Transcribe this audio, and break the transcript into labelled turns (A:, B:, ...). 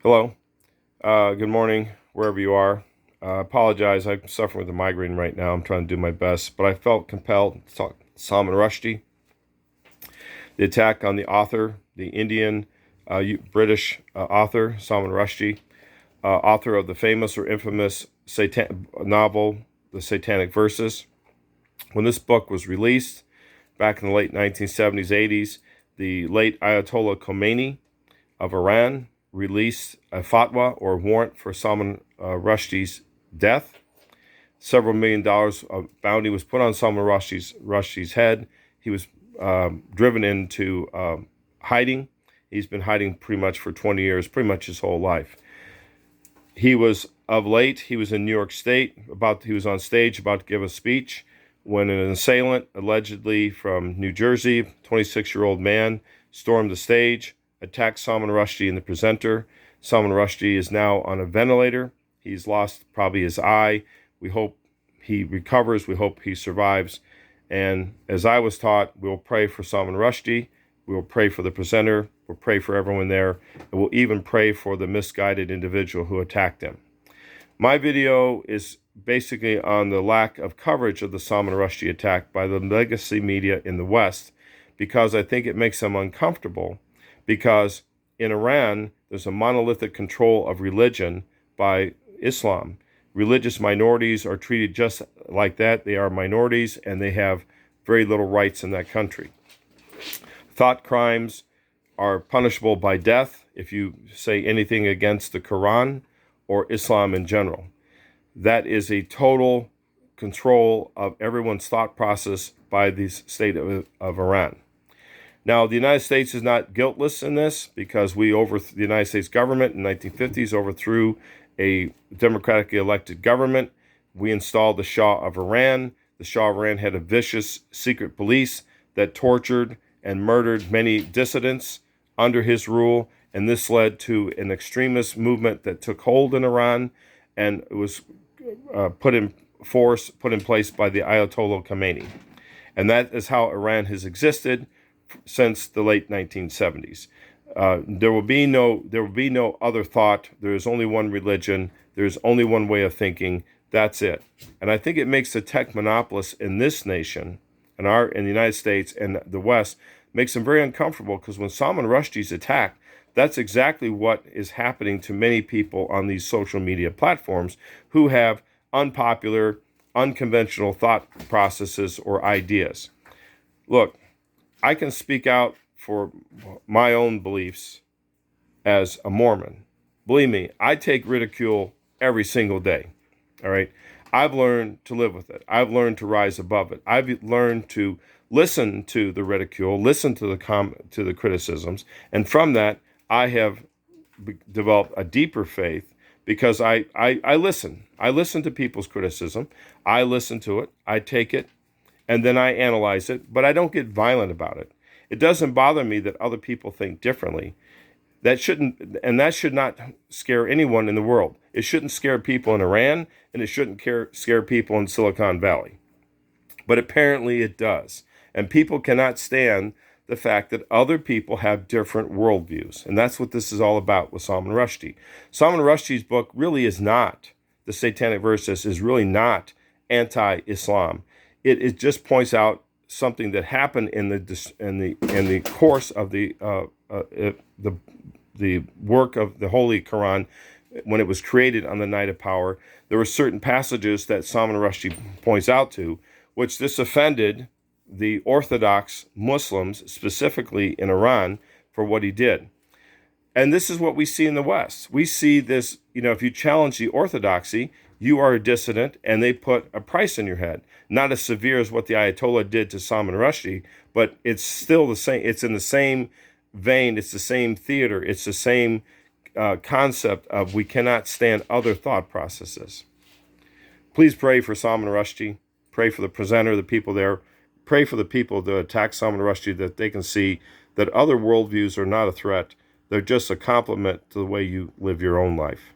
A: Hello. Good morning, wherever you are. Apologize. I'm suffering with a migraine right now. I'm trying to do my best, but I felt compelled to talk Salman Rushdie, the attack on the author, the Indian, British author, Salman Rushdie, author of the famous or infamous novel, The Satanic Verses. When this book was released back in the late 1970s, 80s, the late Ayatollah Khomeini of Iran released a fatwa or warrant for Salman Rushdie's death. Several $1 million of bounty was put on Salman Rushdie's head. He was driven into hiding. He's been hiding pretty much for 20 years, pretty much his whole life. He was in New York State. He was on stage about to give a speech when an assailant, allegedly from New Jersey, 26-year-old man, stormed the stage, attacked Salman Rushdie and the presenter. Salman Rushdie is now on a ventilator. He's lost probably his eye. We hope he recovers. We hope he survives. And as I was taught, we'll pray for Salman Rushdie. We'll pray for the presenter. We'll pray for everyone there. And we'll even pray for the misguided individual who attacked him. My video is basically on the lack of coverage of the Salman Rushdie attack by the legacy media in the West, because I think it makes them uncomfortable. Because in Iran, there's a monolithic control of religion by Islam. Religious minorities are treated just like that. They are minorities, and they have very little rights in that country. Thought crimes are punishable by death if you say anything against the Quran or Islam in general. That is a total control of everyone's thought process by the state of Iran. Now, the United States is not guiltless in this, because the United States government in the 1950s overthrew a democratically elected government. We installed the Shah of Iran. The Shah of Iran had a vicious secret police that tortured and murdered many dissidents under his rule, and this led to an extremist movement that took hold in Iran, and it was put in place by the Ayatollah Khomeini. And that is how Iran has existed since the late 1970s. There will be no other thought. There is only one religion. There's only one way of thinking. That's it. And I think it makes the tech monopolists in this nation, in the United States and the West, makes them very uncomfortable, because when Salman Rushdie's attacked, that's exactly what is happening to many people on these social media platforms who have unpopular, unconventional thought processes or ideas. Look, I can speak out for my own beliefs as a Mormon. Believe me, I take ridicule every single day. All right. I've learned to live with it. I've learned to rise above it. I've learned to listen to the ridicule, listen to the criticisms, and from that, I have developed a deeper faith, because I listen. I listen to people's criticism. I listen to it. I take it, and then I analyze it, but I don't get violent about it. It doesn't bother me that other people think differently. That should not scare anyone in the world. It shouldn't scare people in Iran, and it shouldn't scare people in Silicon Valley. But apparently it does. And people cannot stand the fact that other people have different worldviews. And that's what this is all about with Salman Rushdie. Salman Rushdie's book really is not, The Satanic Verses is really not anti-Islam. It just points out something that happened in the course of the work of the Holy Quran when it was created on the night of power. There were certain passages that Salman Rushdie points out to, which this offended the Orthodox Muslims, specifically in Iran, for what he did. And this is what we see in the West. We see this, if you challenge the orthodoxy, you are a dissident, and they put a price on your head. Not as severe as what the Ayatollah did to Salman Rushdie, but it's still the same. It's in the same vein. It's the same theater. It's the same concept of we cannot stand other thought processes. Please pray for Salman Rushdie. Pray for the presenter, the people there. Pray for the people that attack Salman Rushdie, that they can see that other worldviews are not a threat. They're just a complement to the way you live your own life.